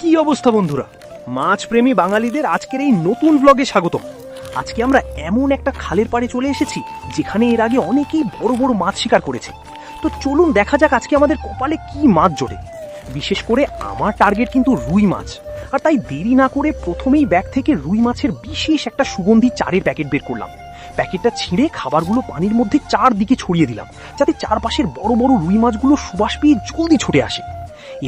কি অবস্থা বন্ধুরা, মাছ প্রেমী বাঙালিদের আজকের এই নতুন ব্লগে স্বাগতম। আজকে আমরা এমন একটা খালের পাড়ে চলে এসেছি যেখানে এর আগে অনেকেই বড় বড় মাছ শিকার করেছে। তো চলুন দেখা যাক আজকে আমাদের কপালে কি মাছ জোটে। বিশেষ করে আমার টার্গেট কিন্তু রুই মাছ, আর তাই দেরি না করে প্রথমেই ব্যাগ থেকে রুই মাছের বিশেষ একটা সুগন্ধি চারের প্যাকেট বের করলাম। প্যাকেটটা ছিঁড়ে খাবারগুলো পানির মধ্যে চারদিকে ছড়িয়ে দিলাম, যাতে চারপাশের বড় বড় রুই মাছগুলো সুবাস পেয়ে জলদি ছুটে আসে।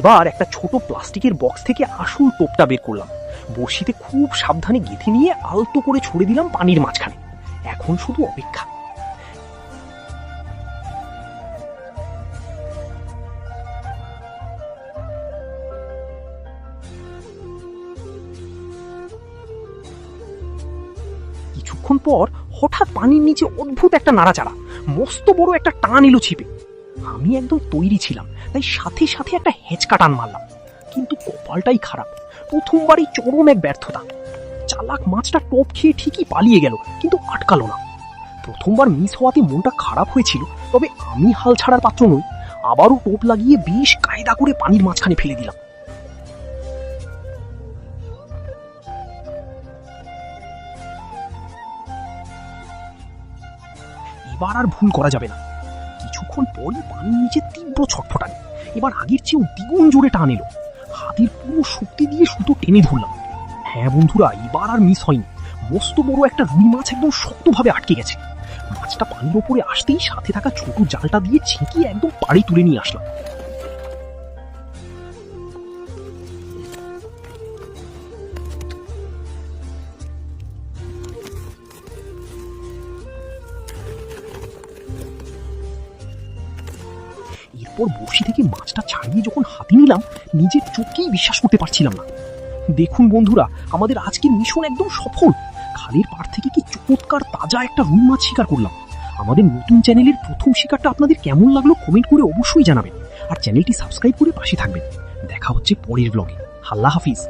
এবার একটা ছোট প্লাস্টিকের বক্স থেকে আসল টোপটা বের করলাম, বড়শিতে খুব সাবধানে গেঁথে নিয়ে আলতো করে ছড়ে দিলাম পানির মাঝখানে। এখন শুধু অপেক্ষা। কিছুক্ষণ পর হঠাৎ পানির নিচে অদ্ভুত একটা নাড়াচাড়া, মস্ত বড় একটা টান এলো ছিপে। আমি একদম তৈরি ছিলাম, তাই সাথে সাথে একটা হেঁচকা টান মারলাম। কিন্তু কপালটাই খারাপ, প্রথমবারই চরম এক ব্যর্থতা। চালাক মাছটা টোপ খেয়ে ঠিকই পালিয়ে গেল, কিন্তু আটকালো না। প্রথমবার মিস হওয়াতে মনটা খারাপ হয়েছিল, তবে আমি হাল ছাড়ার পাত্র নই। আবারও টোপ লাগিয়ে বেশ কায়দা করে পানির মাঝখানে ফেলে দিলাম। এবার আর ভুল করা যাবে না। কিছুক্ষণ পরই পানির নিচে তীব্র ছটফটানি। এবার আগের চেয়েও দ্বিগুণ জোরে টান এলো। হাতের পুরো শক্তি দিয়ে সুতো টেনে ধরলাম। হ্যাঁ বন্ধুরা, এবার আর মিস হয়নি। মস্ত বড় একটা রুই মাছ একদম শক্তভাবে আটকে গেছে। মাছটা পানির ওপরে আসতেই সাথে থাকা ছোট জালটা দিয়ে ছেঁকিয়ে একদম পাড়ে তুলে নিয়ে আসলাম। এরপর বড়শি থেকে মাছটা ছাড়িয়ে যখন হাতে নিলাম, নিজের চোখকেই বিশ্বাস করতে পারছিলাম না। দেখুন বন্ধুরা, আমাদের আজকের মিশন একদম সফল। খালের পাড় থেকে কি চমৎকার তাজা একটা রুই মাছ শিকার করলাম। আমাদের নতুন চ্যানেলের প্রথম শিকারটা আপনাদের কেমন লাগলো কমেন্ট করে অবশ্যই জানাবেন, আর চ্যানেলটি সাবস্ক্রাইব করে পাশে থাকবেন। দেখা হচ্ছে পরের ব্লগে। আল্লাহ হাফিজ।